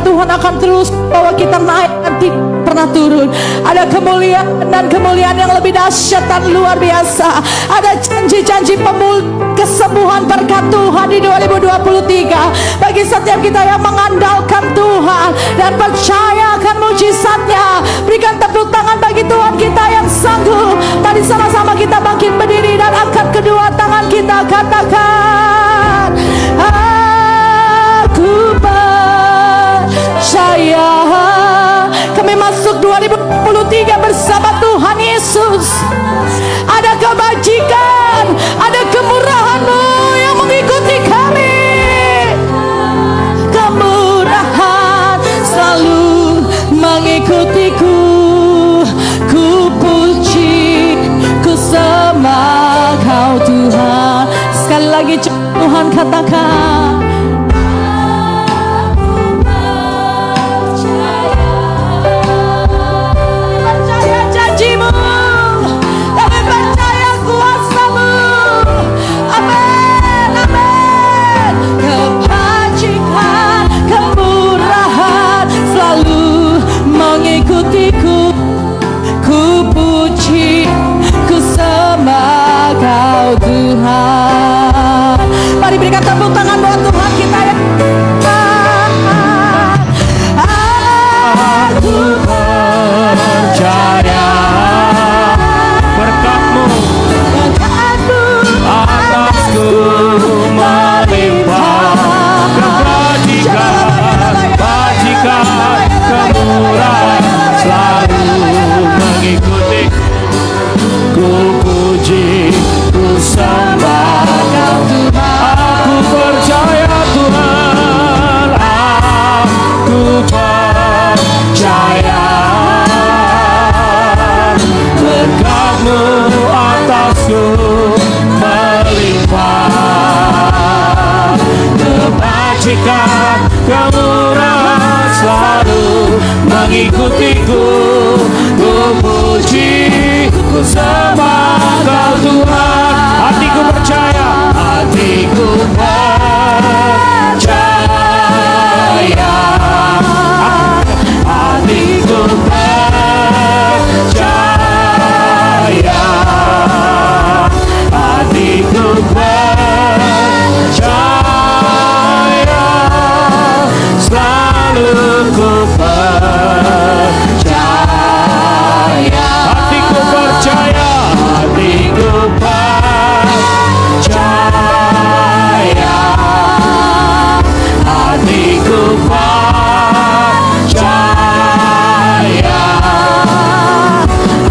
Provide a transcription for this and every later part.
Tuhan akan terus bawa kita naik dan tidak pernah turun. Ada kemuliaan dan kemuliaan yang lebih dahsyat dan luar biasa. Ada janji-janji kesembuhan berkat Tuhan di 2023 bagi setiap kita yang mengandalkan Tuhan dan percaya akan mujizatnya. Berikan tepuk tangan bagi Tuhan kita yang sanggup. Mari sama-sama kita bangkit berdiri dan angkat kedua tangan kita, katakan, aku percaya. Kami masuk 2023 bersama Tuhan Yesus. Ada kebajikan, ada kemurahan-Mu yang mengikuti kami. Kemurahan selalu mengikutiku. Ku puji, ku sembah Kau Tuhan. Sekali lagi Tuhan katakan, Tuhan. Mari berikan tepuk tangan buat Tuhan kita ya. Aku percaya berkat-Mu atasku melimpah. Kebajikan, kemurahan selalu mengikuti. Ku puji, ku sembah Kau Tuhan. Aku percaya Tuhan, aku percaya berkat-Mu atasku melimpah. Kebajikan, kemurahan selalu mengikutiku. Ku puji, ku sembah Kau Tuhan. Hatiku percaya, hatiku percaya, hatiku percaya, hatiku percaya, selalu ku percaya. Hatiku percaya, hatiku percaya, hatiku percaya,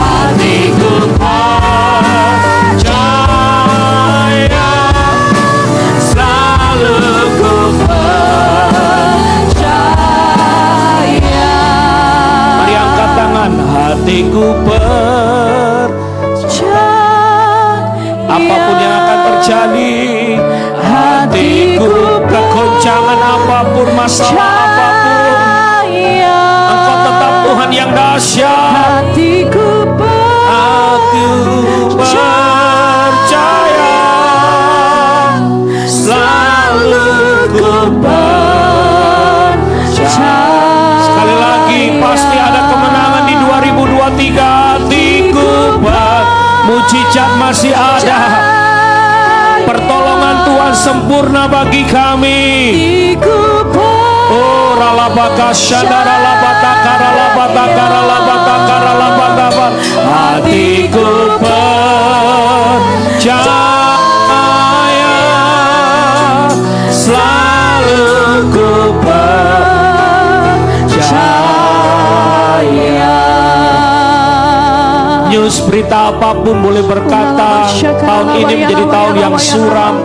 hatiku percaya, selalu ku percaya. Mari angkat tangan, hatiku apapun yang akan terjadi, hatiku kegoncangan apapun, masalah apapun, Engkau tetap Tuhan yang dahsyat. hatiku percaya, selalu ku percaya. Sekali lagi, pasti ada kemenangan di 2023. Hatiku mujizat masih ada. Pertolongan Tuhan sempurna bagi kami. Oh, ralabaka syadara labataka ralabataka ralabataka ralabataka. Hatiku percaya, selalu ku percaya. News berita apapun boleh berkata, tahun ini menjadi tahun yang suram,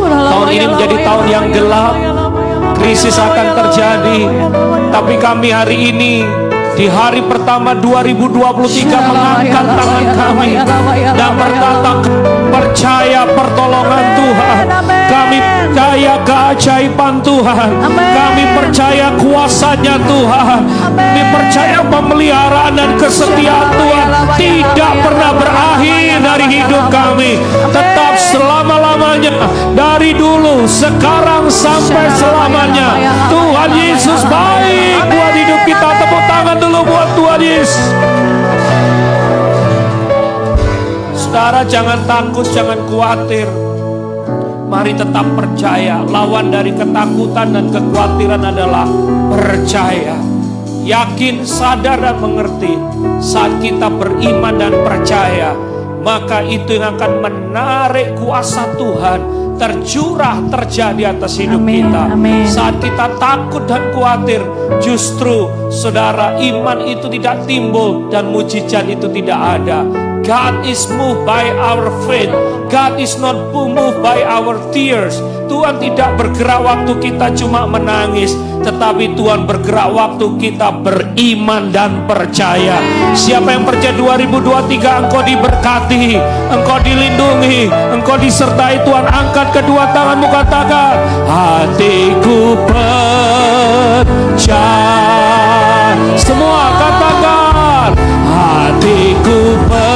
tahun ini menjadi tahun yang gelap, krisis akan terjadi. Tapi kami hari ini di hari pertama 2023 mengangkat tangan kami dan berkata percaya pertolongan Tuhan. Kami percaya keajaiban Tuhan. Kami percaya kuasanya Tuhan. Kami percaya pemeliharaan dan kesetiaan Tuhan tidak pernah berakhir dari hidup kami, tetap selama-lamanya, dari dulu, sekarang sampai selamanya. Tuhan Yesus baik buat hidup kita. Tepuk tangan dulu buat Tuhan Yesus. Saudara, jangan takut, jangan khawatir. Mari tetap percaya. Lawan dari ketakutan dan kekhawatiran adalah percaya. Yakin, sadar dan mengerti. Saat kita beriman dan percaya, maka itu yang akan menarik kuasa Tuhan tercurah terjadi atas hidup kita. Saat kita takut dan khawatir, justru saudara, iman itu tidak timbul dan mujizat itu tidak ada. God is moved by our faith. God is not moved by our tears. Tuhan tidak bergerak waktu kita cuma menangis, tetapi Tuhan bergerak waktu kita beriman dan percaya. Siapa yang percaya 2023 engkau diberkati, engkau dilindungi, engkau disertai Tuhan. Angkat kedua tanganmu, katakan, hatiku percaya. Semua katakan, hatiku percaya.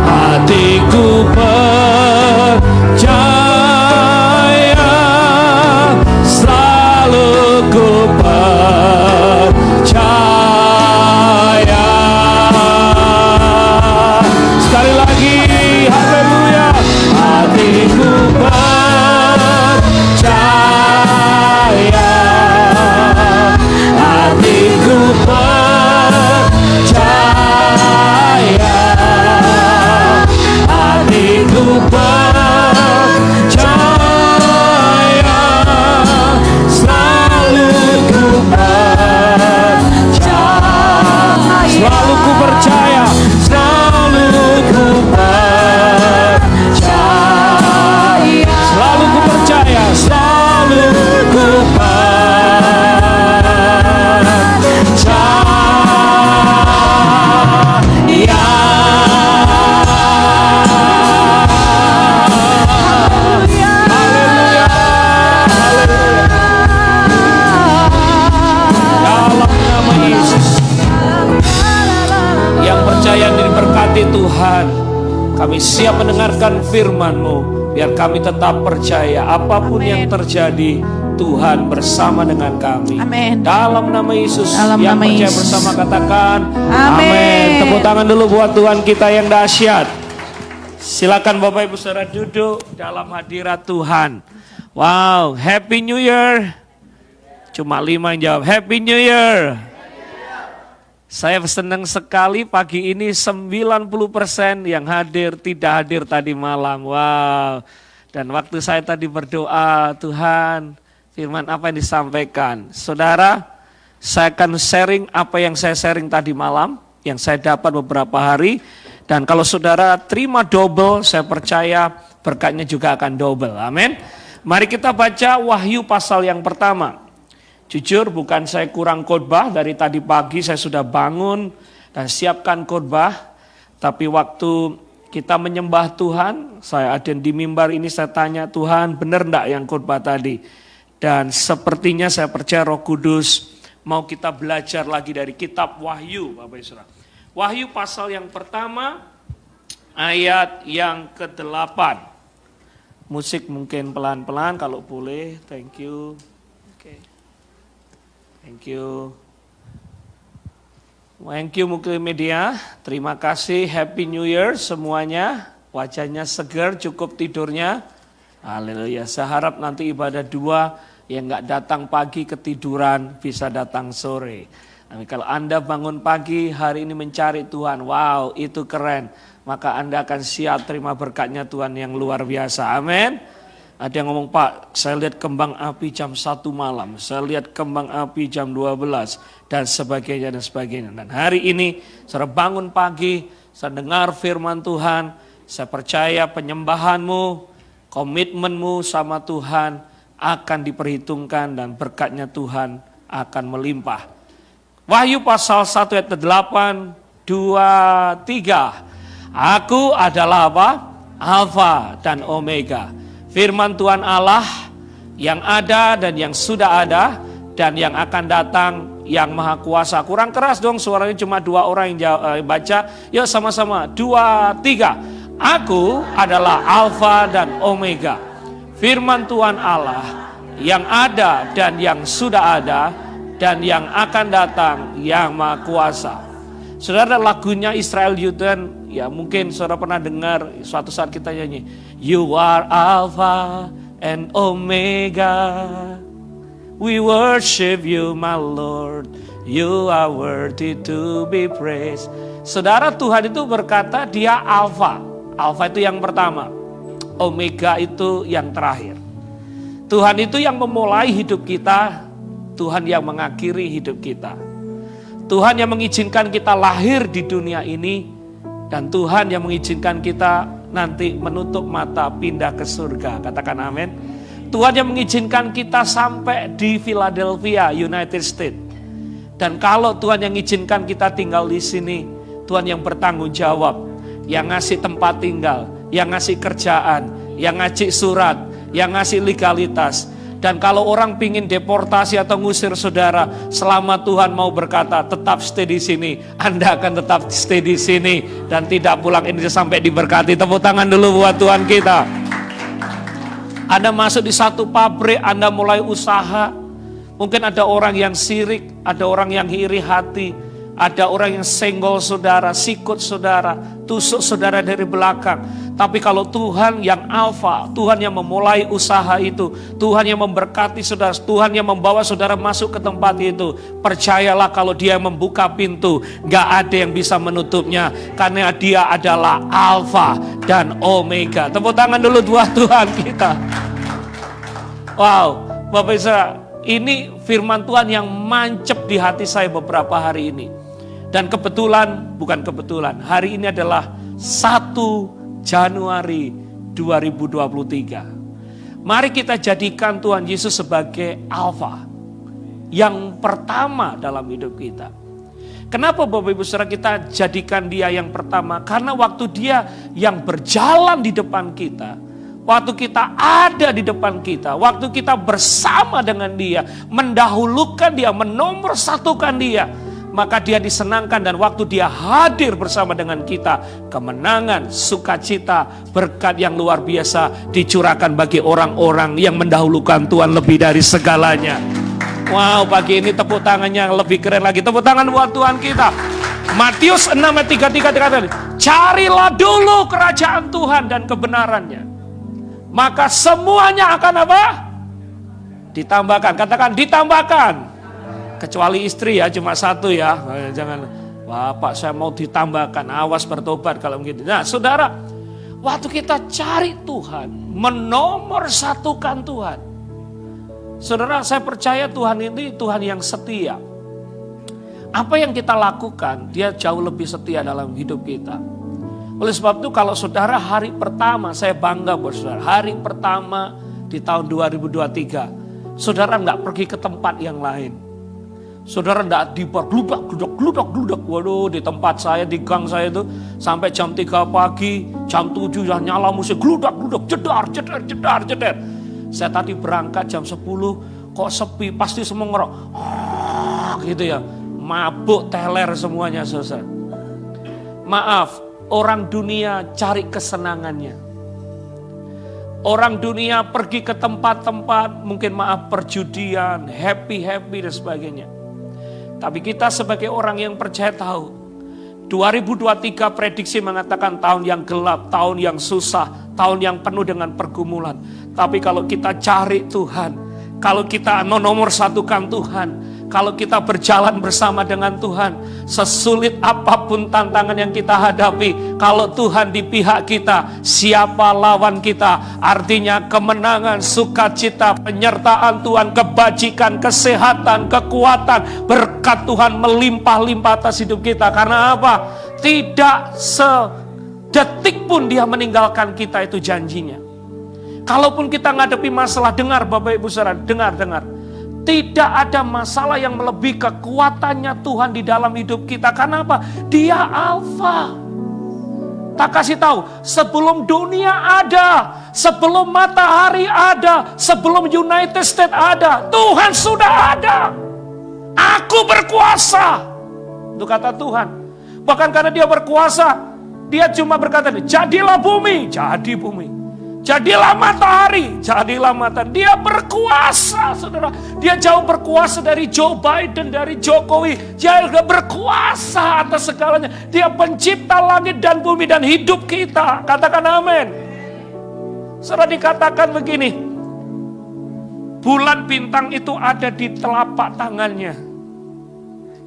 Hatiku percaya, selalu ku percaya. Sekali lagi, haleluya. Hatiku percaya, hatiku percaya, hatiku percaya, selalu ku percaya, selalu ku percaya, selalu ku percaya, selalu ku percaya, selalu ku percaya. Yang diberkati Tuhan, kami siap mendengarkan firman-Mu. Biar kami tetap percaya apapun yang terjadi, Tuhan bersama dengan kami. Amin. Dalam nama Yesus. Dalam yang nama percaya Yesus. bersama katakan Amin. amin. Tepuk tangan dulu buat Tuhan kita yang dahsyat. Silakan Bapak Ibu Saudara duduk dalam hadirat Tuhan. Wow, Happy New Year. Cuma 5 yang jawab Happy New Year. Saya senang sekali pagi ini 90% yang hadir tidak hadir tadi malam. Wow. Dan waktu saya tadi berdoa, Tuhan, firman apa yang disampaikan? Saudara, saya akan sharing apa yang saya sharing tadi malam, yang saya dapat beberapa hari. Dan kalau saudara terima double, saya percaya berkatnya juga akan double. Amin. Mari kita baca Wahyu pasal yang pertama. Jujur bukan saya kurang khotbah, dari tadi pagi saya sudah bangun dan siapkan khotbah. Tapi waktu kita menyembah Tuhan, saya ada di mimbar ini, saya tanya Tuhan benar enggak yang khotbah tadi? Dan sepertinya saya percaya Roh Kudus mau kita belajar lagi dari kitab Wahyu, Bapak Ibu Saudara. Wahyu pasal yang pertama ayat yang ke-8. Musik mungkin pelan-pelan kalau boleh, thank you. Thank you. Thank you Multimedia. Terima kasih. Happy New Year semuanya. Wajahnya segar, cukup tidurnya. Haleluya. Saya harap nanti ibadah 2 yang gak datang pagi ketiduran bisa datang sore. Kalau Anda bangun pagi hari ini mencari Tuhan, wow itu keren. Maka Anda akan siap terima berkatnya Tuhan yang luar biasa. Amin. Ada yang ngomong, Pak, saya lihat kembang api jam 1 malam, saya lihat kembang api jam 12, dan sebagainya, dan sebagainya. Dan hari ini, saya bangun pagi, saya dengar firman Tuhan, saya percaya penyembahanmu, komitmenmu sama Tuhan, akan diperhitungkan dan berkatnya Tuhan akan melimpah. Wahyu pasal 1 ayat 8, 2, 3. Aku adalah apa? Alfa dan Omega. Firman Tuhan Allah yang ada dan yang sudah ada dan yang akan datang, yang maha kuasa. Kurang keras dong suaranya, cuma 2 orang yang baca. Yuk sama-sama, 2, 3. Aku adalah Alfa dan Omega. Firman Tuhan Allah yang ada dan yang sudah ada dan yang akan datang, yang maha kuasa. Saudara, lagunya Israel Yudhan, ya mungkin saudara pernah dengar, suatu saat kita nyanyi, You are Alpha and Omega, we worship you my Lord, you are worthy to be praised. Saudara, Tuhan itu berkata dia Alpha. Alpha itu yang pertama, Omega itu yang terakhir. Tuhan itu yang memulai hidup kita, Tuhan yang mengakhiri hidup kita. Tuhan yang mengizinkan kita lahir di dunia ini, dan Tuhan yang mengizinkan kita nanti menutup mata pindah ke surga. Katakan amin. Tuhan yang mengizinkan kita sampai di Philadelphia, United States. Dan kalau Tuhan yang mengizinkan kita tinggal di sini, Tuhan yang bertanggung jawab, yang ngasih tempat tinggal, yang ngasih kerjaan, yang ngasih surat, yang ngasih legalitas. Dan kalau orang pingin deportasi atau ngusir saudara, selama Tuhan mau berkata tetap stay di sini, Anda akan tetap stay di sini dan tidak pulang Indonesia sampai diberkati. Tepuk tangan dulu buat Tuhan kita. Anda masuk di satu pabrik, Anda mulai usaha. Mungkin ada orang yang sirik, ada orang yang iri hati, ada orang yang senggol saudara, sikut saudara, tusuk saudara dari belakang. Tapi kalau Tuhan yang Alfa, Tuhan yang memulai usaha itu, Tuhan yang memberkati saudara, Tuhan yang membawa saudara masuk ke tempat itu, percayalah kalau Dia membuka pintu, gak ada yang bisa menutupnya, karena Dia adalah Alfa dan Omega. Tepuk tangan dulu buat Tuhan kita. Wow, Bapak Ibu, ini firman Tuhan yang mancep di hati saya beberapa hari ini. Dan kebetulan, bukan kebetulan, hari ini adalah 1 Januari 2023. Mari kita jadikan Tuhan Yesus sebagai Alfa yang pertama dalam hidup kita. Kenapa Bapak Ibu Saudara kita jadikan Dia yang pertama? Karena waktu Dia yang berjalan di depan kita, waktu kita ada di depan kita, waktu kita bersama dengan Dia, mendahulukan Dia, menomorsatukan Dia, maka Dia disenangkan. Dan waktu Dia hadir bersama dengan kita, kemenangan, sukacita, berkat yang luar biasa dicurahkan bagi orang-orang yang mendahulukan Tuhan lebih dari segalanya. Wow, pagi ini tepuk tangannya lebih keren lagi. Tepuk tangan buat Tuhan kita. Matius 6 ayat 33, carilah dulu kerajaan Tuhan dan kebenarannya, maka semuanya akan apa? Ditambahkan. Katakan ditambahkan. Kecuali istri ya, cuma 1 ya. Jangan, Bapak saya mau ditambahkan, awas bertobat kalau begitu. Nah saudara, waktu kita cari Tuhan, menomorsatukan Tuhan. Saudara, saya percaya Tuhan ini Tuhan yang setia. Apa yang kita lakukan, Dia jauh lebih setia dalam hidup kita. Oleh sebab itu kalau saudara hari pertama, saya bangga buat saudara, hari pertama di tahun 2023, saudara nggak pergi ke tempat yang lain. Saudara enggak di bar, gludak. Waduh, di tempat saya, di gang saya itu, sampai jam 3 pagi, jam 7 ya nyala musik, gludak, jedar. Saya tadi berangkat jam 10, kok sepi, pasti semua ngerok. Gitu ya, mabuk, teler semuanya selesai. Maaf, orang dunia cari kesenangannya. Orang dunia pergi ke tempat-tempat, mungkin maaf perjudian, happy dan sebagainya. Tapi kita sebagai orang yang percaya tahu, 2023 prediksi mengatakan tahun yang gelap, tahun yang susah, tahun yang penuh dengan pergumulan. Tapi kalau kita cari Tuhan, kalau kita nomorsatukan Tuhan, kalau kita berjalan bersama dengan Tuhan, sesulit apapun tantangan yang kita hadapi, kalau Tuhan di pihak kita, siapa lawan kita? Artinya kemenangan, sukacita, penyertaan Tuhan, kebajikan, kesehatan, kekuatan, berkat Tuhan melimpah-limpah atas hidup kita. Karena apa? Tidak sedetik pun Dia meninggalkan kita, itu janjinya. Kalaupun kita ngadepi masalah, dengar Bapak Ibu Saudara, dengar. Tidak ada masalah yang melebihi kekuatannya Tuhan di dalam hidup kita. Karena apa? Dia Alfa. Tak kasih tahu, sebelum dunia ada, sebelum matahari ada, sebelum United States ada, Tuhan sudah ada. Aku berkuasa. Itu kata Tuhan. Bahkan karena dia berkuasa, dia cuma berkata, jadilah bumi, jadi bumi. Jadilah matahari, jadilah matahari. Dia berkuasa, saudara. Dia jauh berkuasa dari Joe Biden, dari Jokowi. Dia berkuasa atas segalanya. Dia pencipta langit dan bumi dan hidup kita. Katakan amin. Saudara, dikatakan begini. Bulan bintang itu ada di telapak tangannya.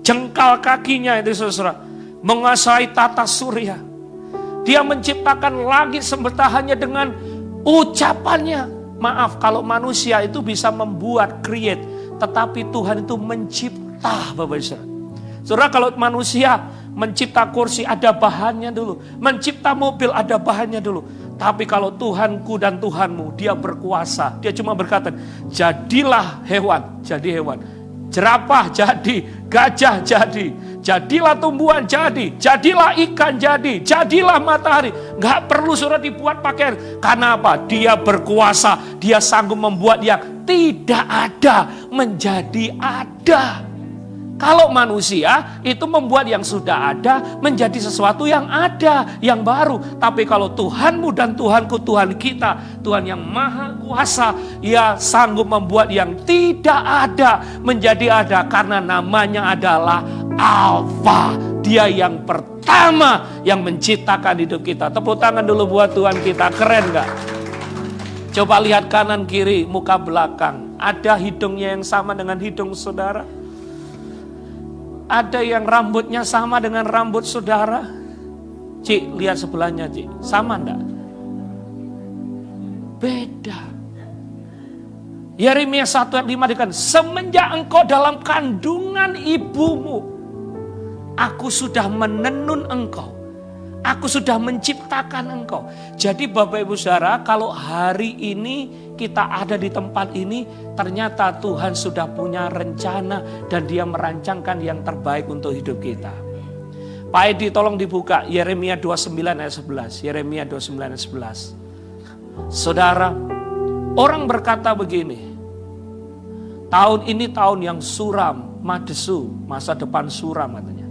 Jengkal kakinya itu, saudara, menguasai tata surya. Dia menciptakan langit semesta hanya dengan ucapannya. Maaf, kalau manusia itu bisa membuat, create, tetapi Tuhan itu mencipta, Bapak Ibu. Saudara, kalau manusia mencipta kursi ada bahannya dulu, mencipta mobil ada bahannya dulu. Tapi kalau Tuhanku dan Tuhanmu, dia berkuasa. Dia cuma berkata, jadilah hewan, jadi hewan. Jerapah jadi, gajah jadi, jadilah tumbuhan jadi, jadilah ikan jadi, jadilah matahari. Gak perlu saudara dibuat pakaian. Karena apa? Dia berkuasa, dia sanggup membuat yang tidak ada menjadi ada. Kalau manusia itu membuat yang sudah ada menjadi sesuatu yang ada, yang baru. Tapi kalau Tuhanmu dan Tuhanku, Tuhan kita, Tuhan yang maha kuasa, ia sanggup membuat yang tidak ada menjadi ada. Karena namanya adalah Alfa. Dia yang pertama yang menciptakan hidup kita. Tepuk tangan dulu buat Tuhan kita, keren gak? Coba lihat kanan kiri, muka belakang. Ada hidungnya yang sama dengan hidung saudara? Ada yang rambutnya sama dengan rambut saudara? Cik, lihat sebelahnya Cik. Sama enggak? Beda. Yeremia 1 ayat 5 dikatakan, semenjak engkau dalam kandungan ibumu, aku sudah menenun engkau. Aku sudah menciptakan engkau. Jadi Bapak Ibu Saudara, kalau hari ini kita ada di tempat ini, ternyata Tuhan sudah punya rencana dan dia merancangkan yang terbaik untuk hidup kita. Pak Edi tolong dibuka Yeremia 29 ayat 11. Yeremia 29 ayat 11. Saudara, orang berkata begini, tahun ini tahun yang suram, madesu, masa depan suram katanya.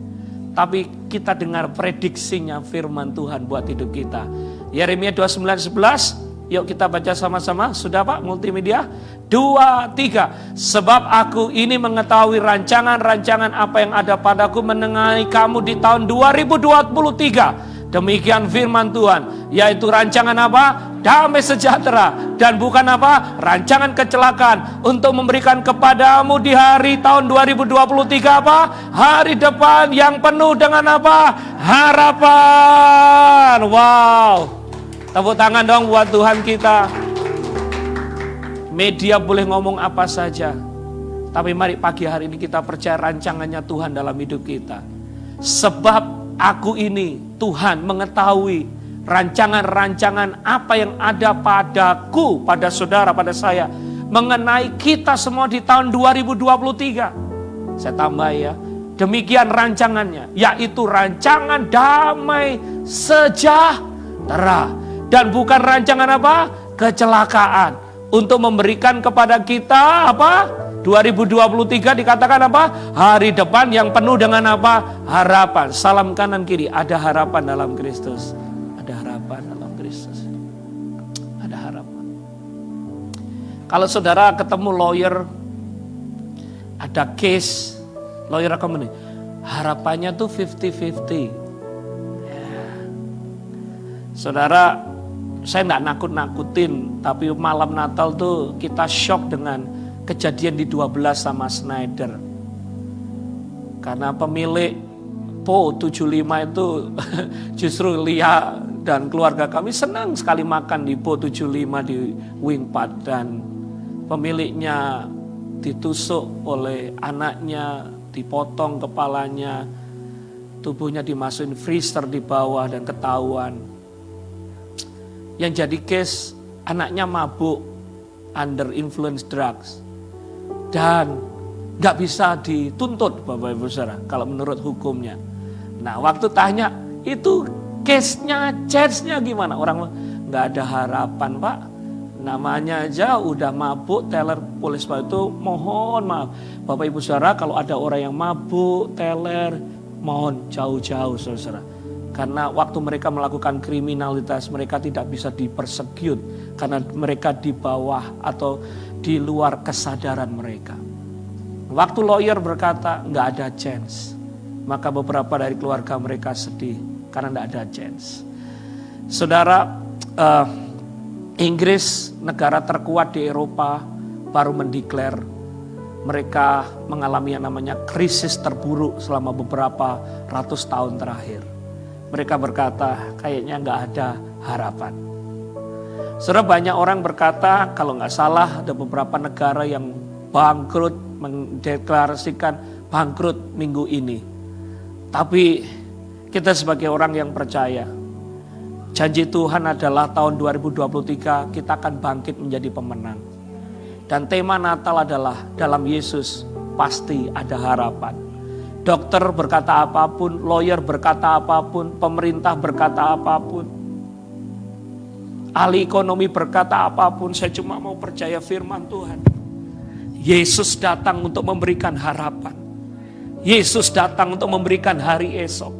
Tapi kita dengar prediksinya firman Tuhan buat hidup kita. Yeremia 29:11. Yuk kita baca sama-sama. Sudah Pak multimedia? 2, 3. Sebab aku ini mengetahui rancangan-rancangan apa yang ada padaku menengahi kamu di tahun 2023. Demikian firman Tuhan, yaitu rancangan apa? Damai sejahtera, dan bukan apa? Rancangan kecelakaan, untuk memberikan kepadamu di hari tahun 2023 apa? Hari depan yang penuh dengan apa? Harapan. Wow. Tepuk tangan dong buat Tuhan kita. Media boleh ngomong apa saja, tapi mari pagi hari ini kita percaya rancangannya Tuhan dalam hidup kita. Sebab aku ini, Tuhan mengetahui rancangan-rancangan apa yang ada padaku, pada saudara, pada saya, mengenai kita semua di tahun 2023. Saya tambah ya, demikian rancangannya, yaitu rancangan damai sejahtera, dan bukan rancangan apa? Kecelakaan, untuk memberikan kepada kita apa? 2023 dikatakan apa? Hari depan yang penuh dengan apa? Harapan. Salam kanan kiri, ada harapan dalam Kristus. Ada harapan dalam Kristus. Ada harapan. Kalau saudara ketemu lawyer, ada case, lawyer akan menilai, harapannya tuh 50-50. Ya. Saudara, saya nggak nakut-nakutin, tapi malam Natal tuh kita shock dengan kejadian di 12 sama Schneider. Karena pemilik Po 75 itu justru Lia dan keluarga kami senang sekali makan di Po 75 di Wingpad, dan pemiliknya ditusuk oleh anaknya, dipotong kepalanya, tubuhnya dimasukin freezer di bawah dan ketahuan. Yang jadi case anaknya mabuk, under influence drugs, dan nggak bisa dituntut Bapak Ibu Saudara kalau menurut hukumnya. Nah waktu tanya itu case-nya, charge-nya gimana? Orang nggak ada harapan Pak, namanya aja udah mabuk, teler polis Pak itu mohon maaf. Bapak Ibu Saudara kalau ada orang yang mabuk, teler, mohon jauh-jauh saudara. Karena waktu mereka melakukan kriminalitas mereka tidak bisa dipersecute karena mereka di bawah atau di luar kesadaran mereka. Waktu lawyer berkata nggak ada chance, maka beberapa dari keluarga mereka sedih karena nggak ada chance. Saudara, Inggris negara terkuat di Eropa baru mendeklar mereka mengalami yang namanya krisis terburuk selama beberapa ratus tahun terakhir. Mereka berkata kayaknya nggak ada harapan. Saudara, banyak orang berkata kalau nggak salah ada beberapa negara yang bangkrut, mendeklarasikan bangkrut minggu ini. Tapi kita sebagai orang yang percaya, janji Tuhan adalah tahun 2023 kita akan bangkit menjadi pemenang. Dan tema Natal adalah dalam Yesus pasti ada harapan. Dokter berkata apapun, lawyer berkata apapun, pemerintah berkata apapun, ahli ekonomi berkata apapun, saya cuma mau percaya firman Tuhan. Yesus datang untuk memberikan harapan. Yesus datang untuk memberikan hari esok.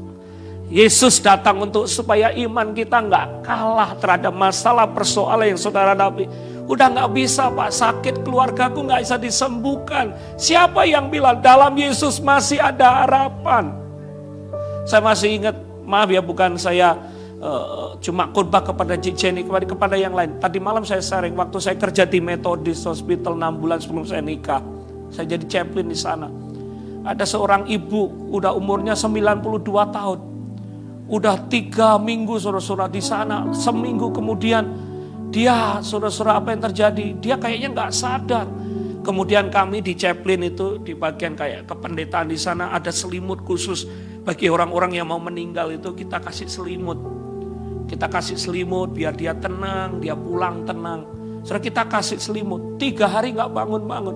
Yesus datang untuk supaya iman kita nggak kalah terhadap masalah persoalan yang saudara hadapi. Udah nggak bisa Pak, sakit keluargaku nggak bisa disembuhkan. Siapa yang bilang dalam Yesus masih ada harapan? Saya masih ingat, maaf ya bukan saya cuma khotbah kepada Cik Jenny, kepada yang lain. Tadi malam saya sharing, waktu saya kerja di Methodist Hospital 6 bulan sebelum saya nikah. Saya jadi chaplain di sana. Ada seorang ibu, udah umurnya 92 tahun. Udah 3 minggu saudara-saudara di sana. Seminggu kemudian dia, saudara-saudara apa yang terjadi? Dia kayaknya nggak sadar. Kemudian kami di chaplain itu, di bagian kayak kependetaan di sana ada selimut khusus. Bagi orang-orang yang mau meninggal itu kita kasih selimut. Kita kasih selimut biar dia tenang, dia pulang tenang. Saudara, kita kasih selimut. 3 hari nggak bangun-bangun.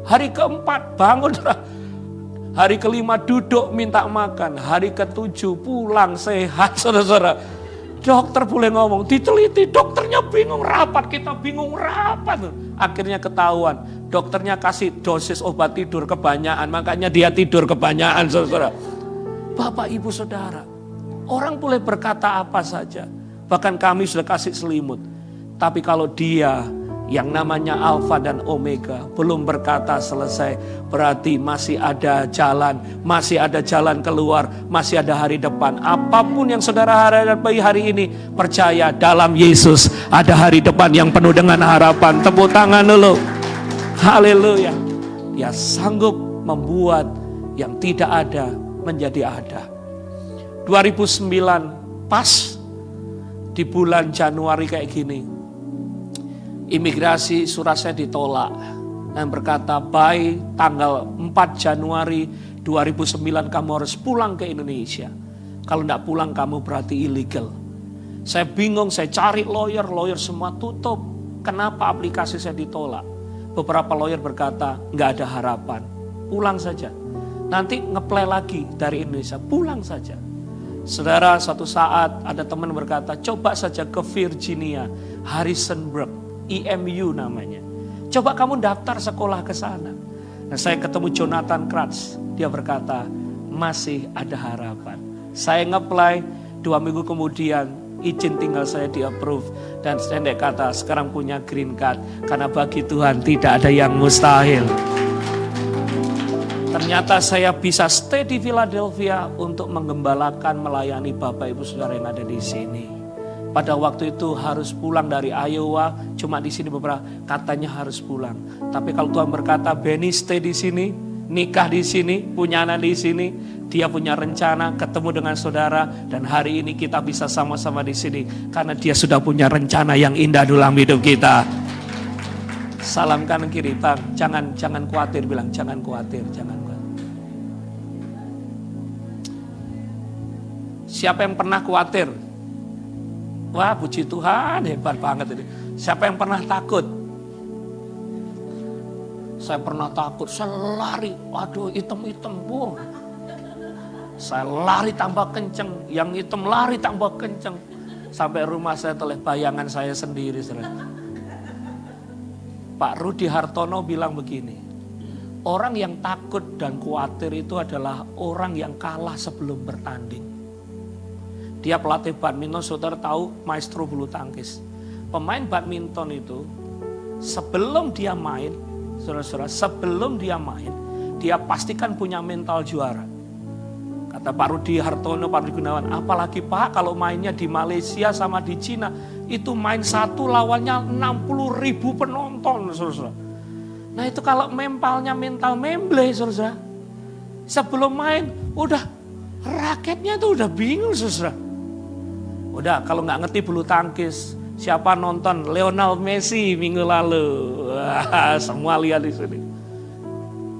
Hari keempat bangun. Hari kelima duduk minta makan. Hari ketujuh pulang sehat, saudara-saudara. Dokter boleh ngomong, diteliti, dokternya bingung rapat, kita bingung rapat. Akhirnya ketahuan, dokternya kasih dosis obat tidur kebanyakan, makanya dia tidur kebanyakan, saudara. Bapak, Ibu, Saudara, orang boleh berkata apa saja, bahkan kami sudah kasih selimut. Tapi kalau dia yang namanya Alfa dan Omega belum berkata selesai, berarti masih ada jalan keluar, masih ada hari depan. Apapun yang saudara hadapi hari ini, percaya dalam Yesus ada hari depan yang penuh dengan harapan. Tepuk tangan dulu. Haleluya. Dia sanggup membuat yang tidak ada menjadi ada. 2009 pas di bulan Januari kayak gini, imigrasi surat saya ditolak dan berkata by tanggal 4 Januari 2009 kamu harus pulang ke Indonesia. Kalau tidak pulang kamu berarti illegal. Saya bingung, saya cari lawyer semua tutup. Kenapa aplikasi saya ditolak? Beberapa lawyer berkata nggak ada harapan, pulang saja. Nanti ngeplay lagi dari Indonesia, pulang saja. Saudara, suatu saat ada teman berkata coba saja ke Virginia, Harrisonburg, EMU namanya. Coba kamu daftar sekolah ke sana. Nah, saya ketemu Jonathan Kratz. Dia berkata, masih ada harapan. Saya nge-apply, 2 minggu kemudian izin tinggal saya di-approve. Dan saya kata, sekarang punya green card. Karena bagi Tuhan tidak ada yang mustahil. Ternyata saya bisa stay di Philadelphia untuk menggembalakan, melayani Bapak Ibu Saudara yang ada di sini. Pada waktu itu harus pulang dari Iowa, cuma di sini beberapa katanya harus pulang. Tapi kalau Tuhan berkata, Benny stay di sini, nikah di sini, punya anak di sini, dia punya rencana ketemu dengan saudara, dan hari ini kita bisa sama-sama di sini karena dia sudah punya rencana yang indah dalam hidup kita. Salam kanan kiri, Bang. Jangan khawatir, bilang jangan khawatir, jangan khawatir. Siapa yang pernah khawatir? Wah, puji Tuhan, hebat banget ini. Siapa yang pernah takut? Saya pernah takut, saya lari, waduh hitam-hitam buang. Saya lari tambah kenceng, yang hitam lari tambah kenceng. Sampai rumah saya telah bayangan saya sendiri. Pak Rudi Hartono bilang begini, orang yang takut dan khawatir itu adalah orang yang kalah sebelum bertanding. Dia pelatih badminton, saudara tahu, maestro bulu tangkis. Pemain badminton itu sebelum dia main, saudara-saudara, sebelum dia main, dia pastikan punya mental juara. Kata Pak Rudi Hartono, Pak Rudi Gunawan, apalagi Pak kalau mainnya di Malaysia sama di Cina, itu main satu lawannya 60.000 penonton, saudara. Nah itu kalau mentalnya mental memble, saudara. Sebelum main, udah raketnya tuh udah bingung, saudara. Udah kalau nggak ngerti bulu tangkis, siapa nonton Lionel Messi minggu lalu? Wah, semua lihat di sini.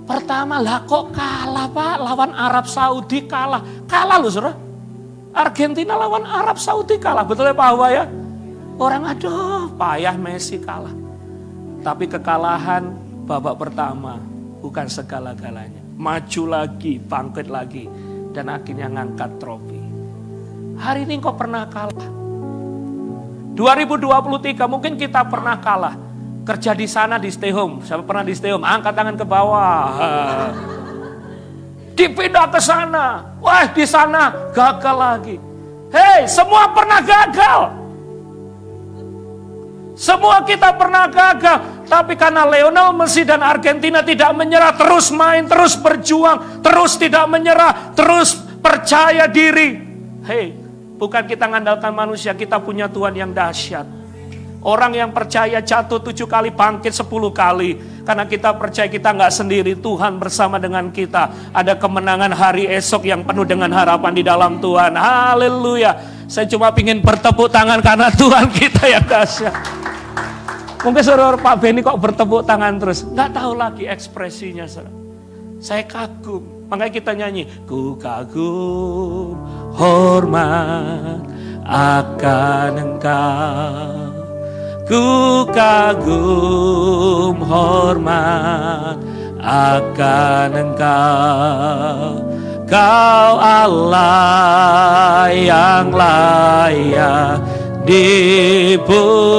Pertama lah kok kalah Pak, lawan Arab Saudi kalah. Kalah loh saudara. Argentina lawan Arab Saudi kalah, betul ya Pak Hawa ya? Orang aduh payah Messi kalah. Tapi kekalahan babak pertama bukan segala-galanya. Maju lagi, bangkit lagi. Dan akhirnya ngangkat trofi. Hari ini kok pernah kalah? 2023 mungkin kita pernah kalah. Kerja di sana di stay home. Siapa pernah di stay home? Angkat tangan ke bawah. Dipindah ke sana. Wah, di sana gagal lagi. Hei, semua pernah gagal. Semua kita pernah gagal. Tapi karena Lionel Messi dan Argentina tidak menyerah, terus main, terus berjuang, terus tidak menyerah, terus percaya diri. Hei, bukan kita ngandalkan manusia, kita punya Tuhan yang dahsyat. Orang yang percaya jatuh 7 kali, bangkit 10 kali. Karena kita percaya kita nggak sendiri, Tuhan bersama dengan kita. Ada kemenangan hari esok yang penuh dengan harapan di dalam Tuhan. Haleluya. Saya cuma ingin bertepuk tangan karena Tuhan kita yang dahsyat. Mungkin saudara Pak Benny kok bertepuk tangan terus. Nggak tahu lagi ekspresinya saudara. Saya kagum. Makanya kita nyanyi. Ku kagum hormat akan Engkau. Ku kagum hormat akan Engkau. Kau Allah yang layak dipuji.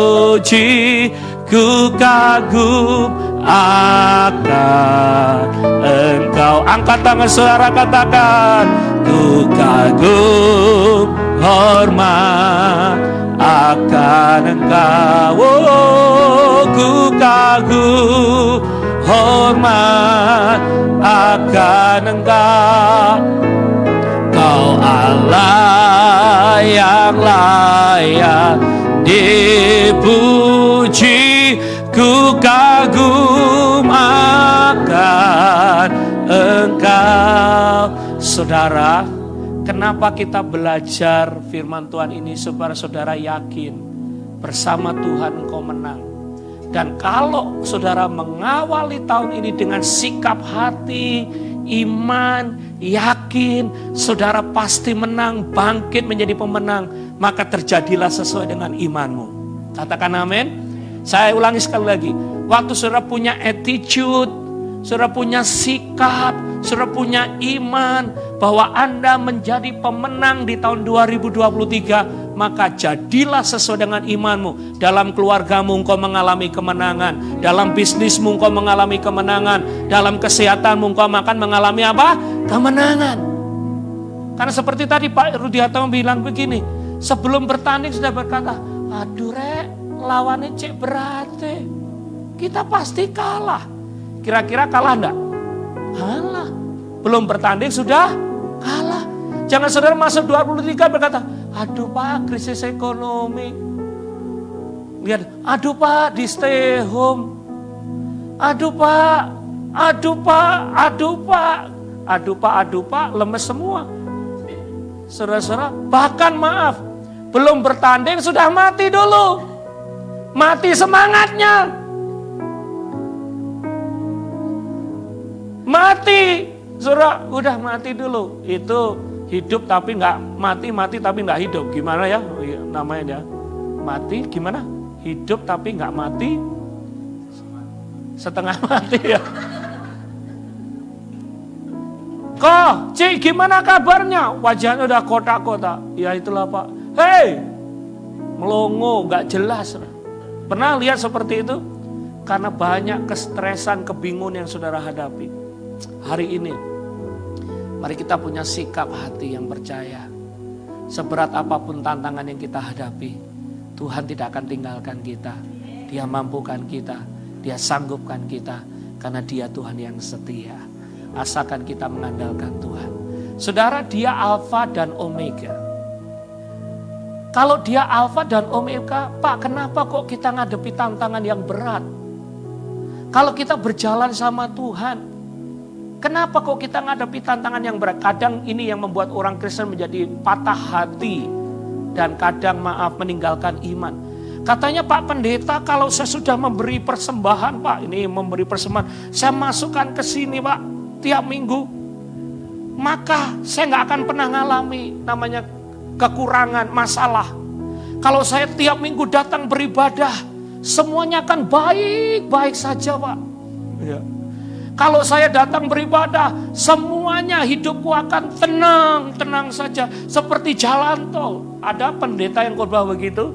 Ku kagum akan Engkau. Angkat tangan saudara, katakan. Ku kagum hormat akan Engkau. Oh, ku kagum hormat akan Engkau. Kau Allah yang layak dipuji. Ku kagum akan Engkau. Saudara, kenapa kita belajar firman Tuhan ini supaya saudara yakin bersama Tuhan engkau menang. Dan kalau saudara mengawali tahun ini dengan sikap hati, iman, yakin, saudara pasti menang, bangkit menjadi pemenang, maka terjadilah sesuai dengan imanmu. Katakan amin. Saya ulangi sekali lagi. Waktu saudara punya attitude, saudara punya sikap, saudara punya iman bahwa Anda menjadi pemenang di tahun 2023, maka jadilah sesuai dengan imanmu. Dalam keluargamu engkau mengalami kemenangan, dalam bisnismu engkau mengalami kemenangan, dalam kesehatanmu engkau akan mengalami apa? Kemenangan. Karena seperti tadi Pak Rudi Hartono bilang begini, sebelum bertanding sudah berkata, aduh rek, lawannya cek berate, kita pasti kalah. Kira-kira kalah enggak? Kalah. Belum bertanding sudah kalah. Jangan saudara masuk 2023 berkata, aduh Pak krisis ekonomi. Lihat, aduh Pak di stay home. Aduh Pak, aduh Pak, aduh Pak. Aduh Pak, aduh Pak, lemes semua. Saudara-saudara, bahkan maaf, belum bertanding sudah mati dulu. Mati semangatnya. Mati. Saudara, udah mati dulu. Itu hidup tapi nggak mati tapi nggak hidup. Gimana ya namanya ya? Mati gimana? Hidup tapi nggak mati, setengah mati ya. Kok, Cik, gimana kabarnya? Wajahnya udah kotak-kotak. Ya itulah Pak. Hei, melongo, nggak jelas. Pernah lihat seperti itu? Karena banyak kestresan, kebingungan yang saudara hadapi. Hari ini, mari kita punya sikap hati yang percaya. Seberat apapun tantangan yang kita hadapi, Tuhan tidak akan tinggalkan kita. Dia mampukan kita, Dia sanggupkan kita. Karena Dia Tuhan yang setia. Asalkan kita mengandalkan Tuhan. Saudara, Dia Alfa dan Omega. Kalau Dia Alfa dan Omega, Pak, kenapa kok kita ngadepi tantangan yang berat? Kalau kita berjalan sama Tuhan, kenapa kok kita ngadepi tantangan yang berat? Kadang ini yang membuat orang Kristen menjadi patah hati dan kadang meninggalkan iman. Katanya Pak Pendeta, kalau saya sudah memberi persembahan, Pak, ini memberi persembahan, saya masukkan ke sini, Pak, tiap minggu, maka saya nggak akan pernah ngalami namanya kekurangan, masalah. Kalau saya tiap minggu datang beribadah, semuanya akan baik-baik saja, Pak. Ya. Kalau saya datang beribadah, semuanya hidupku akan tenang saja. Seperti jalan tol. Ada pendeta yang khotbah begitu?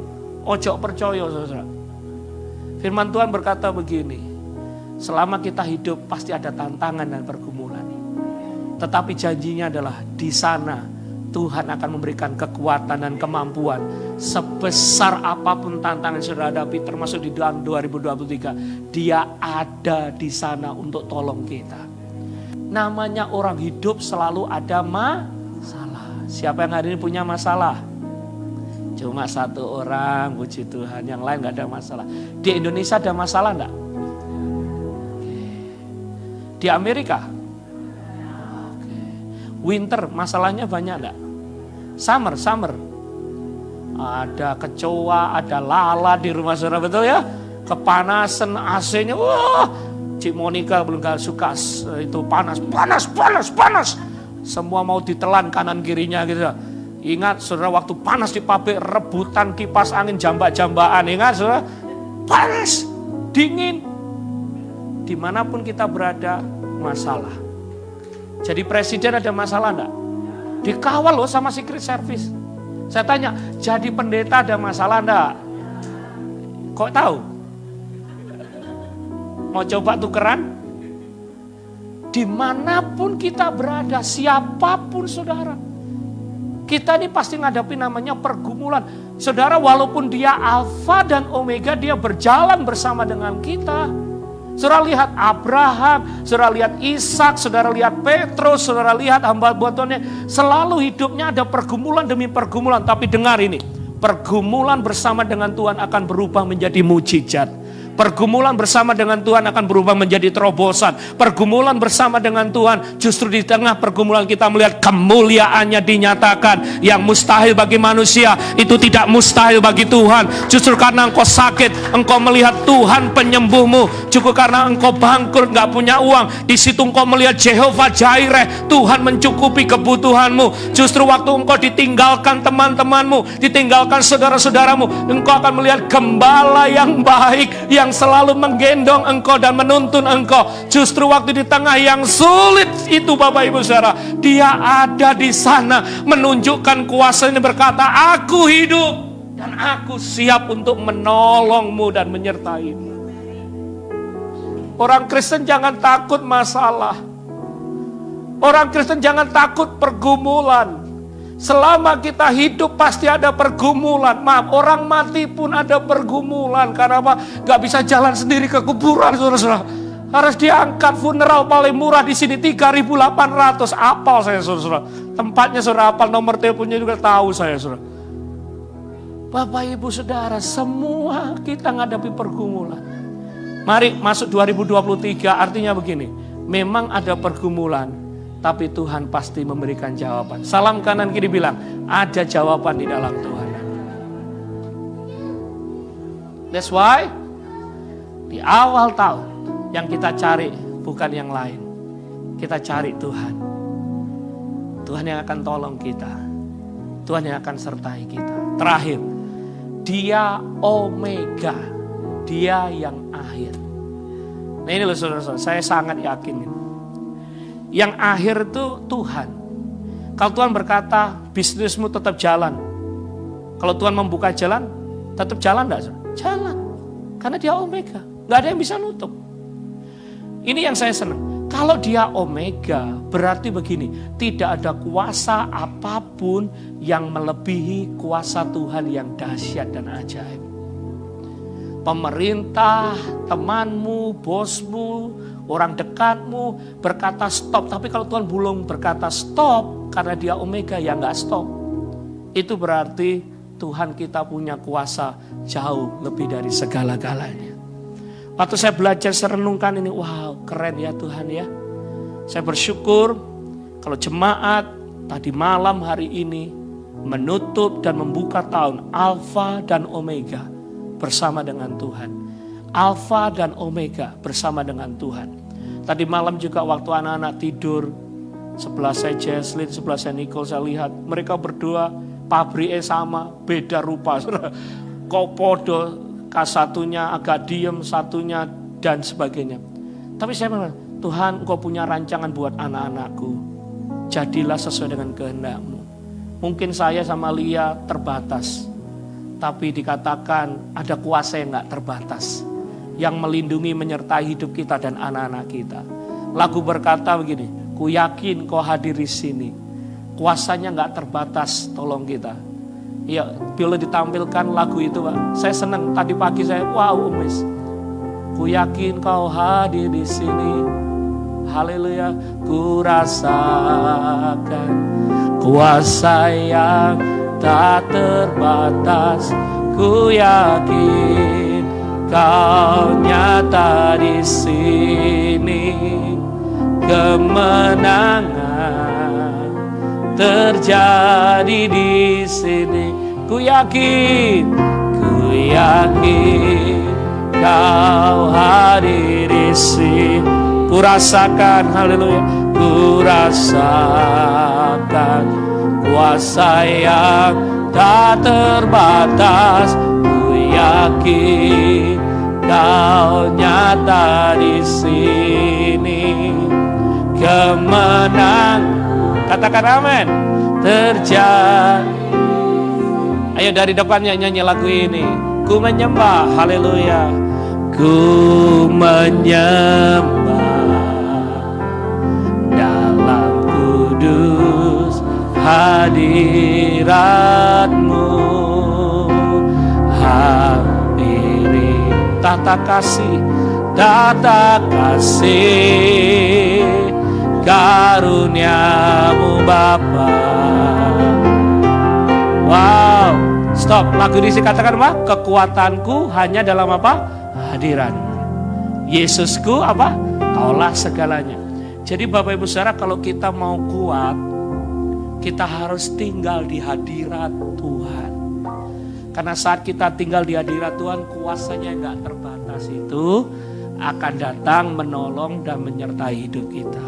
Ojo percaya, saudara. Firman Tuhan berkata begini, selama kita hidup pasti ada tantangan dan pergumulan. Tetapi janjinya adalah di sana Tuhan akan memberikan kekuatan dan kemampuan. Sebesar apapun tantangan yang saudara hadapi, termasuk di dalam 2023, Dia ada di sana untuk tolong kita. Namanya orang hidup selalu ada masalah. Siapa yang hari ini punya masalah? Cuma satu orang, puji Tuhan. Yang lain gak ada masalah. Di Indonesia ada masalah enggak? Di Amerika? Winter, masalahnya banyak enggak? Summer. Ada kecoa, ada lala di rumah saudara, betul ya? Kepanasan AC-nya, wah. Cik Monica belum gak suka itu panas. Semua mau ditelan kanan kirinya gitu. Ingat saudara, waktu panas di pabrik, rebutan kipas angin jambak-jambaan. Ingat saudara, panas, dingin. Dimanapun kita berada, masalah. Jadi presiden ada masalah enggak? Dikawal loh sama Secret Service. Saya tanya, jadi pendeta ada masalah enggak? Kok tahu? Mau coba tukeran? Dimanapun kita berada, siapapun saudara, kita ini pasti ngadapi namanya pergumulan. Saudara, walaupun Dia Alfa dan Omega, Dia berjalan bersama dengan kita. Saudara lihat Abraham, saudara lihat Ishak, saudara lihat Petrus, saudara lihat hamba Tuhannya, selalu hidupnya ada pergumulan demi pergumulan. Tapi dengar ini, pergumulan bersama dengan Tuhan akan berubah menjadi mujizat. Pergumulan bersama dengan Tuhan akan berubah menjadi terobosan. Pergumulan bersama dengan Tuhan, justru di tengah pergumulan kita melihat kemuliaannya dinyatakan. Yang mustahil bagi manusia, itu tidak mustahil bagi Tuhan. Justru karena engkau sakit, engkau melihat Tuhan penyembuhmu. Cukup karena engkau bangkrut, gak punya uang, di situ engkau melihat Jehovah Jireh, Tuhan mencukupi kebutuhanmu. Justru waktu engkau ditinggalkan teman-temanmu, ditinggalkan saudara-saudaramu, engkau akan melihat gembala yang baik, yang selalu menggendong engkau dan menuntun engkau. Justru waktu di tengah yang sulit itu, Bapak Ibu Saudara, Dia ada di sana menunjukkan kuasanya, berkata, aku hidup dan aku siap untuk menolongmu dan menyertaimu. Orang Kristen jangan takut masalah. Orang Kristen jangan takut pergumulan. Selama kita hidup pasti ada pergumulan. Maaf, orang mati pun ada pergumulan. Karena apa? Gak bisa jalan sendiri ke kuburan, saudara-saudara. Harus diangkat. Funeral paling murah di sini 3.800. Apal saya, saudara-saudara. Tempatnya saudara apal, nomor teleponnya juga tahu saya, saudara. Bapak Ibu Saudara, semua kita menghadapi pergumulan. Mari masuk 2023, artinya begini. Memang ada pergumulan, tapi Tuhan pasti memberikan jawaban. Salam kanan kiri bilang, ada jawaban di dalam Tuhan. That's why di awal tahun yang kita cari bukan yang lain. Kita cari Tuhan. Tuhan yang akan tolong kita. Tuhan yang akan sertai kita. Terakhir, Dia Omega, Dia yang akhir. Nah ini loh saudara-saudara, saya sangat yakin ini. Yang akhir itu Tuhan. Kalau Tuhan berkata bisnismu tetap jalan, kalau Tuhan membuka jalan, tetap jalan enggak? Jalan, karena Dia Omega, nggak ada yang bisa nutup. Ini yang saya senang. Kalau Dia Omega, berarti begini, tidak ada kuasa apapun yang melebihi kuasa Tuhan yang dahsyat dan ajaib. Pemerintah, temanmu, bosmu, orang dekatmu berkata stop. Tapi kalau Tuhan belum berkata stop, karena Dia Omega, ya nggak stop. Itu berarti Tuhan kita punya kuasa jauh lebih dari segala-galanya. Waktu saya belajar, saya renungkan ini, wow keren ya Tuhan ya. Saya bersyukur kalau jemaat tadi malam hari ini menutup dan membuka tahun Alfa dan Omega bersama dengan Tuhan. Alfa dan Omega bersama dengan Tuhan. Tadi malam juga waktu anak-anak tidur, sebelah saya Jesslyn, sebelah saya Nicole, saya lihat mereka berdua pabriknya sama, beda rupa. Kopodo, satunya agak diem, satunya dan sebagainya. Tapi saya bilang, Tuhan Engkau punya rancangan buat anak-anakku. Jadilah sesuai dengan kehendak-Mu. Mungkin saya sama Lia terbatas, tapi dikatakan ada kuasa yang gak terbatas, yang melindungi menyertai hidup kita dan anak-anak kita. Lagu berkata begini, ku yakin Kau hadir di sini. Kuasanya gak terbatas, tolong kita. Ya, bila ditampilkan lagu itu Pak, saya senang. Tadi pagi saya, wow Umis, ku yakin Kau hadir di sini. Haleluya, ku rasakan kuasa yang tak terbatas. Ku yakin Kau nyata di sini. Kemenangan terjadi di sini. Ku yakin Kau hadir di sini. Ku rasakan, haleluya, ku rasakan kuasa yang tak terbatas. Ku yakin Kau nyata di sini. Kemenangan, katakan amin, terjadi. Ayo dari depannya nyanyi lagu ini. Ku menyembah, haleluya. Ku menyembah dalam kudus hadirat-Mu. Hadiri tata kasih karunia-Mu Bapa. Wow, stop. Lagu ini katakan apa? Kekuatanku hanya dalam apa? Hadirat-Mu. Yesusku apa? Kaulah segalanya. Jadi Bapak Ibu Saudara, kalau kita mau kuat, kita harus tinggal di hadirat Tuhan. Karena saat kita tinggal di hadirat Tuhan, kuasanya gak terbatas itu akan datang menolong dan menyertai hidup kita.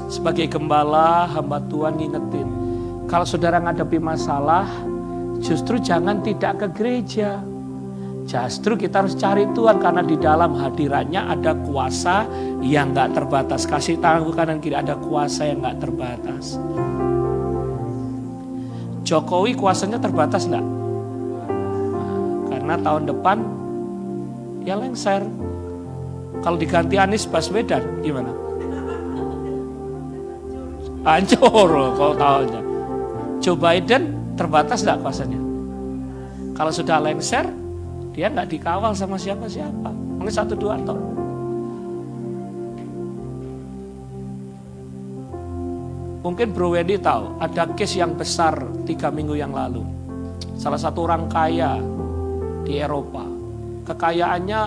Sebagai gembala, hamba Tuhan ngingetin, kalau saudara ngadepi masalah, justru jangan tidak ke gereja. Justru kita harus cari Tuhan, karena di dalam hadiratnya ada kuasa yang gak terbatas. Kasih tangan kanan kiri, ada kuasa yang gak terbatas. Jokowi kuasanya terbatas gak? Karena tahun depan ya lengser. Kalau diganti Anies Baswedan gimana? Hancur kalau tahunnya. Joe Biden terbatas gak kuasanya? Kalau sudah lengser, dia nggak dikawal sama siapa-siapa. Mungkin 1-2 tahun. Mungkin Bro Wendy tahu, ada case yang besar 3 minggu yang lalu. Salah satu orang kaya di Eropa. Kekayaannya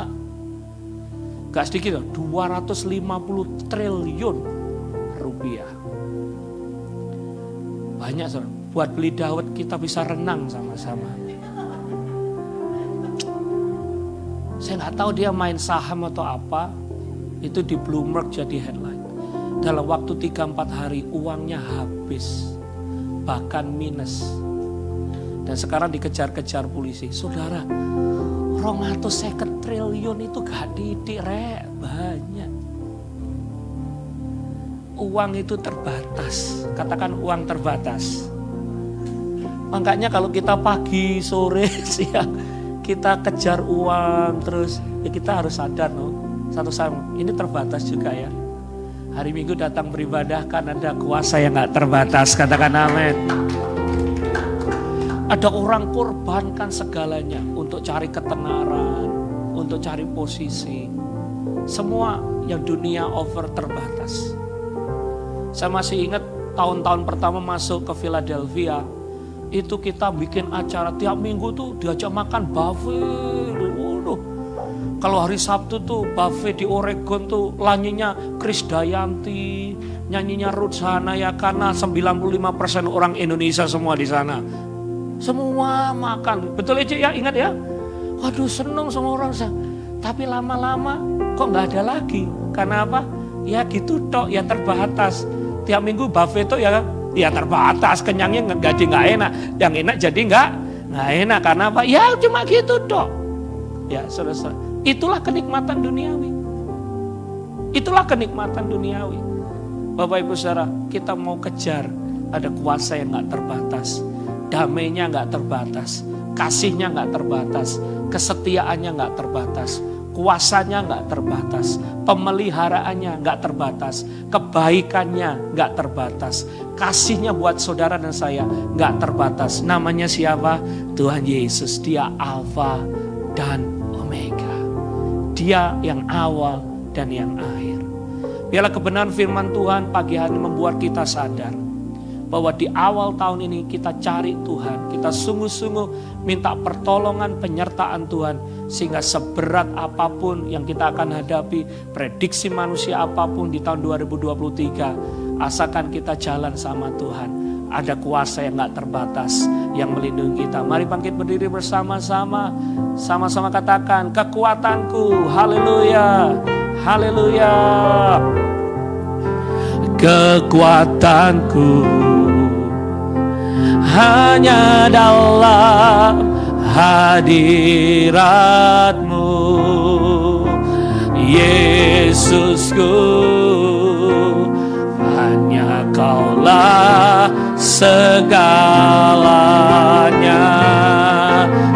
gak sedikit, 250 triliun rupiah. Banyak, saudara. Buat beli dawet kita bisa renang sama-sama. Saya nggak tahu dia main saham atau apa, itu di Bloomberg jadi headline. Dalam waktu 3-4 hari uangnya habis, bahkan minus. Dan sekarang dikejar-kejar polisi. Saudara, 250 triliun itu gak didik rek, banyak. Uang itu terbatas, katakan uang terbatas. Makanya kalau kita pagi, sore, siang, kita kejar uang terus, ya kita harus sadar satu sama ini terbatas juga ya. Hari Minggu datang beribadah kan ada kuasa yang gak terbatas, katakan amin. Ada orang korbankan segalanya untuk cari ketenaran, untuk cari posisi. Semua yang dunia over terbatas. Saya masih ingat tahun-tahun pertama masuk ke Philadelphia, itu kita bikin acara tiap minggu tuh diajak makan buffet. Kalau hari Sabtu tuh buffet di Oregon tuh nyanyinya Krisdayanti, nyanyinya Ruth Sahanaya karena 95% orang Indonesia semua di sana. Semua makan, betul aja ya, ingat ya. Waduh seneng semua orang. Tapi lama-lama kok nggak ada lagi. Karena apa? Ya gitu tok, ya terbatas. Tiap minggu buffet tuh ya terbatas, kenyangnya jadi nggak enak. Yang enak jadi nggak enak. Karena apa? Ya cuma gitu tok. Ya saudara, itulah kenikmatan duniawi. Itulah kenikmatan duniawi. Bapak Ibu Saudara, kita mau kejar ada kuasa yang nggak terbatas. Damainya nggak terbatas, kasihnya nggak terbatas, kesetiaannya nggak terbatas, kuasanya nggak terbatas, pemeliharaannya nggak terbatas, kebaikannya nggak terbatas, kasihnya buat saudara dan saya nggak terbatas. Namanya siapa? Tuhan Yesus. Dia Alfa dan Omega. Dia yang awal dan yang akhir. Biarlah kebenaran firman Tuhan pagi hari ini membuat kita sadar bahwa di awal tahun ini kita cari Tuhan, kita sungguh-sungguh minta pertolongan penyertaan Tuhan, sehingga seberat apapun yang kita akan hadapi, prediksi manusia apapun di tahun 2023, asalkan kita jalan sama Tuhan, ada kuasa yang gak terbatas yang melindungi kita. Mari bangkit berdiri bersama-sama, sama-sama katakan, kekuatanku, haleluya, haleluya. Kekuatanku hanya dalam hadirat-Mu, Yesusku, hanya Kaulah segalanya.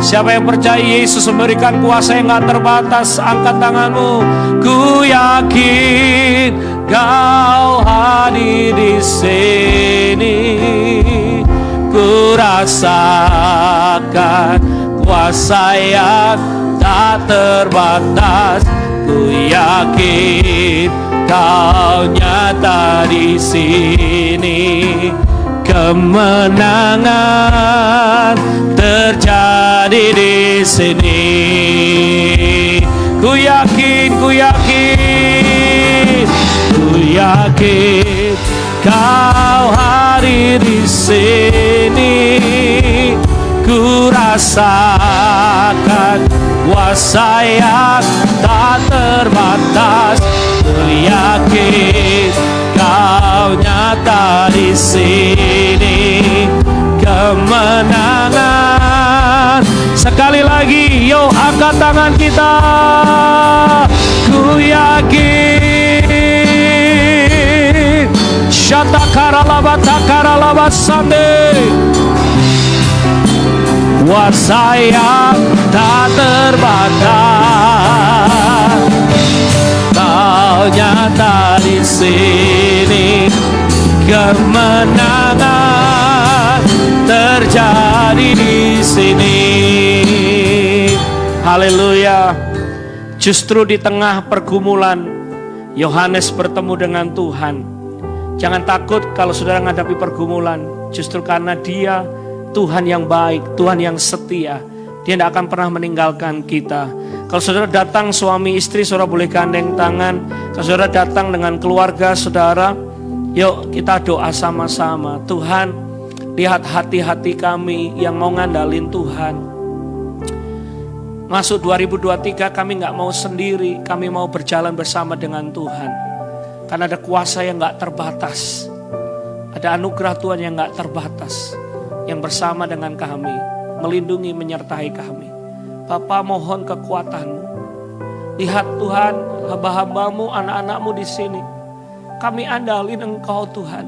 Siapa yang percaya Yesus memberikan kuasa yang gak terbatas, angkat tanganmu. Ku yakin Kau hadir di sini, ku rasakan kuasa yang tak terbatas. Ku yakin Kau nyata di sini, kemenangan terjadi di sini. Ku yakin, ku yakin, ku yakin Kau hadir di sini. Ku rasakan kuasa yang tak terbatas. Ku yakin Kau nyata di sini, kemenangan. Sekali lagi, yuk angkat tangan kita. Ku yakin Shatakaralaba takaralaba sande, kuasa yang tak terbatas. Kau nyata di sini, kemenangan terjadi di sini. Haleluya. Justru di tengah pergumulan, Yohanes bertemu dengan Tuhan. Jangan takut kalau saudara menghadapi pergumulan. Justru karena Dia Tuhan yang baik, Tuhan yang setia, Dia tidak akan pernah meninggalkan kita. Kalau saudara datang suami istri, saudara boleh gandeng tangan. Kalau saudara datang dengan keluarga saudara, yuk kita doa sama-sama. Tuhan, lihat hati-hati kami yang mau ngandalin Tuhan. Masuk 2023 kami gak mau sendiri, kami mau berjalan bersama dengan Tuhan. Karena ada kuasa yang gak terbatas, ada anugerah Tuhan yang gak terbatas. yang bersama dengan kami, melindungi, menyertai kami. Bapa, mohon kekuatan-Mu. Lihat Tuhan, hamba-hamba-Mu, anak-anak-Mu di sini. Kami andalin Engkau Tuhan.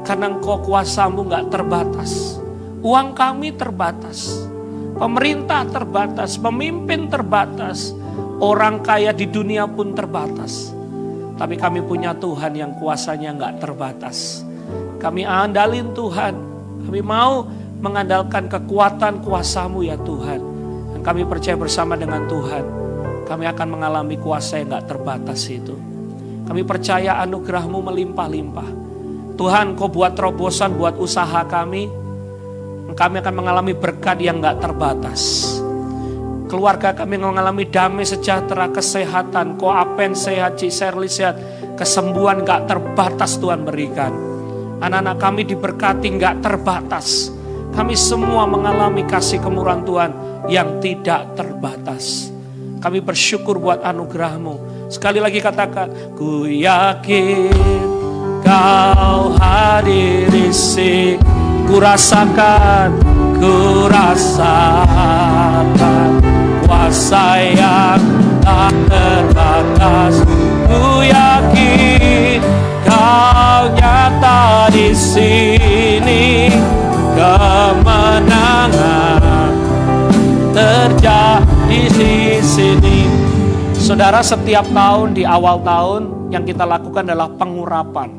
Karena Engkau kuasa-Mu gak terbatas. Uang kami terbatas. Pemerintah terbatas, pemimpin terbatas. Orang kaya di dunia pun terbatas. Tapi kami punya Tuhan yang kuasanya gak terbatas. Kami andalin Tuhan. Kami mau mengandalkan kekuatan kuasa-Mu ya Tuhan. Dan kami percaya bersama dengan Tuhan. Kami akan mengalami kuasa yang gak terbatas itu. Kami percaya anugerah-Mu melimpah-limpah. Tuhan, Kau buat terobosan buat usaha kami. Kami akan mengalami berkat yang gak terbatas. Keluarga kami mengalami damai sejahtera, kesehatan. Ko Apen sehat, Cik Serli sehat. Kesembuhan gak terbatas Tuhan berikan. Anak-anak kami diberkati gak terbatas. Kami semua mengalami kasih kemurahan Tuhan yang tidak terbatas. Kami bersyukur buat anugerah-Mu. Sekali lagi katakan, ku yakin Kau hadir di sini. Ku rasakan kuasa yang tak terbatas. Ku yakin Kau nyata di sini. Kemenangan terjadi di sini. Saudara, setiap tahun di awal tahun yang kita lakukan adalah pengurapan.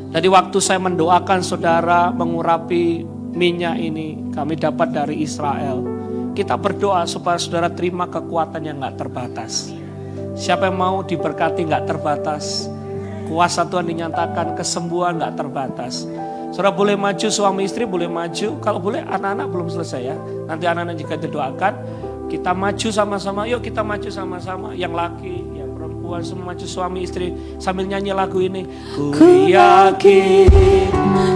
Jadi waktu saya mendoakan saudara mengurapi minyak ini, kami dapat dari Israel. Kita berdoa supaya saudara terima kekuatan yang gak terbatas. Siapa yang mau diberkati gak terbatas, kuasa Tuhan dinyatakan, kesembuhan gak terbatas. Saudara boleh maju, suami istri boleh maju. Kalau boleh anak-anak belum selesai ya. Nanti anak-anak juga didoakan. Kita maju sama-sama, yuk kita maju sama-sama. Yang laki, yang perempuan, semua maju suami istri. Sambil nyanyi lagu ini. Ku yakin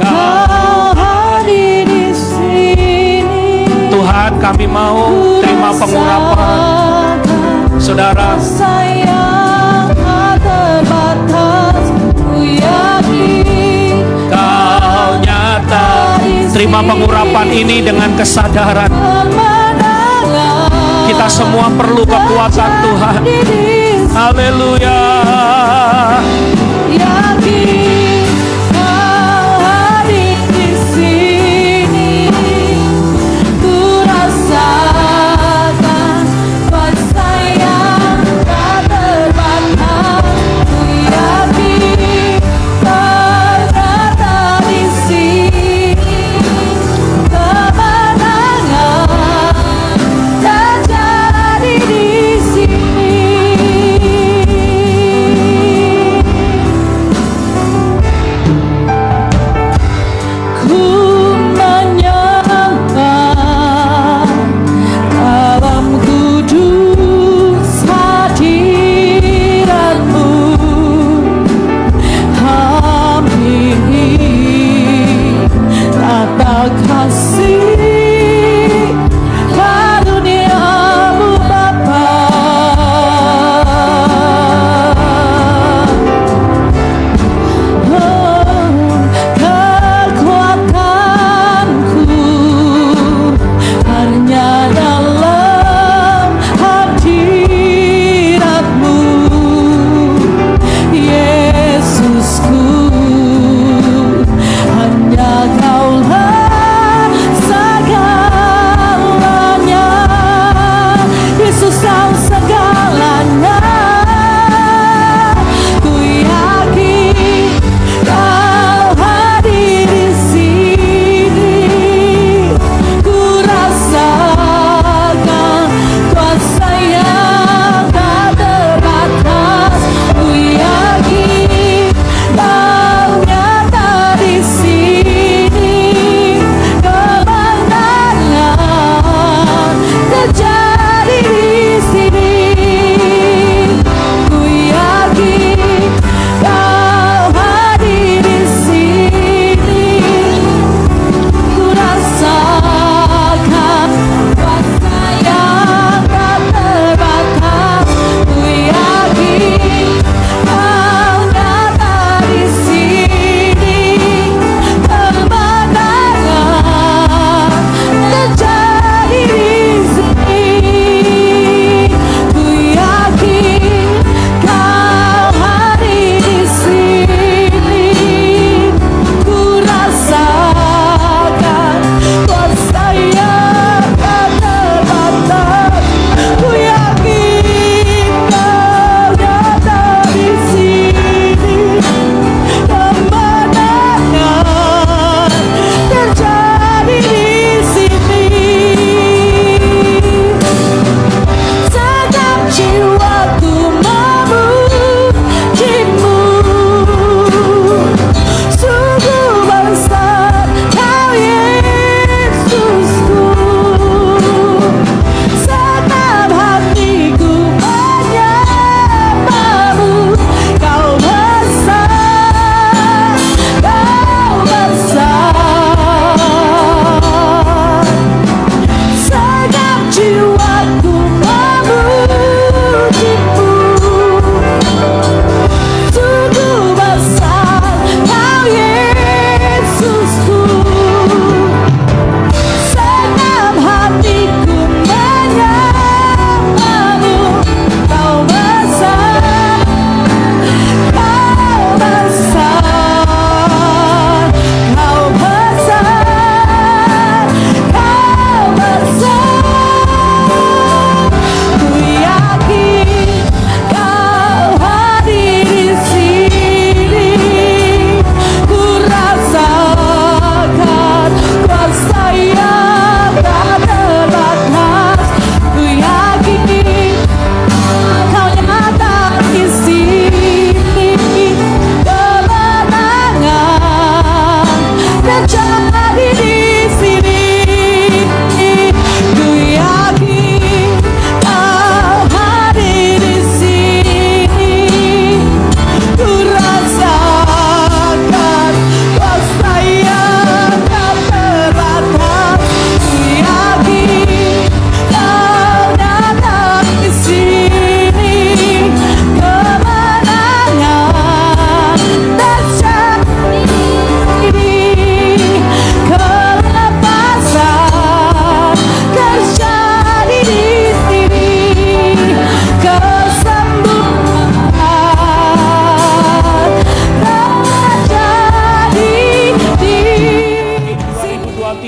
Kau hadir di sini. Tuhan, kami mau terima pengurapan saudara. Sayang terbatas. Ku yakin Kau nyata. Terima pengurapan ini dengan kesadaran kita semua perlu kekuatan Tuhan. Haleluya. Yakin Kau hadir di sini. Ku rasakan kuasa yang tak terbatas. Ku yakin Kau nyata di sini. Kemenangan terjadi di sini.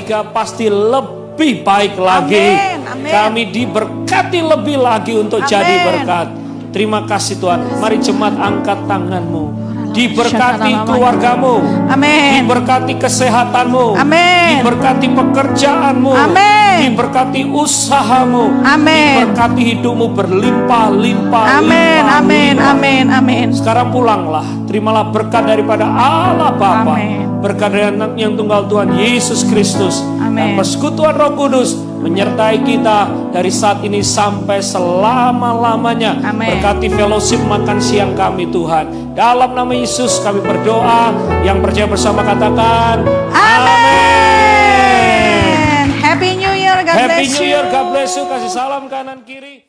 2023 pasti lebih baik lagi. Amin, amin. Kami diberkati lebih lagi untuk Amin. jadi berkat. Terima kasih Tuhan. Mari jemaat angkat tanganmu. Diberkati keluargamu. Amin. Diberkati kesehatanmu. Amin. Diberkati pekerjaanmu. Amin. Diberkati usahamu. Amin. Diberkati hidupmu berlimpah-limpah. Amin, amin, amin, amin. Sekarang pulanglah. Terimalah berkat daripada Allah Bapa. Amin. Berkat dari anak yang tunggal Tuhan Yesus Kristus. Dan Amin. persekutuan Roh Kudus menyertai kita dari saat ini sampai selama-lamanya. Amin. Berkati fellowship makan siang kami Tuhan. Dalam nama Yesus kami berdoa. Yang percaya bersama katakan Amin. Happy New Year. God Happy bless New you. Year, God bless you. Kasih salam kanan kiri.